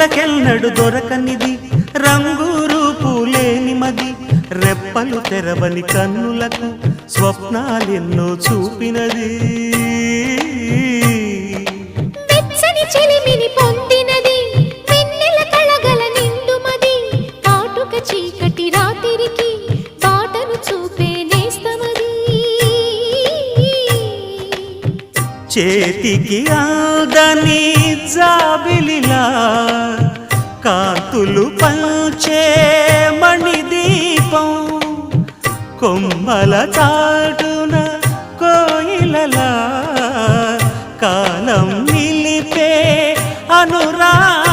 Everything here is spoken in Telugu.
కన్నులకెన్నడు దొరకనిది రంగు రూపు లేని మది రెప్పలు తెరవని కన్నులకు స్వప్నాలెన్నో చూపినది వెచ్చని చెలిమిని పొందినది వెన్నెల కళగల నిండుమది కాటుక చీకటి రాత్రికి బాటను చూపే నేస్తమది చేతికి ఆదని జాబిలిలా కాంతులు పంచే మణిదీపం కొమ్మల చాటున కోయిలలా కాలం నిలిపే అనురాగం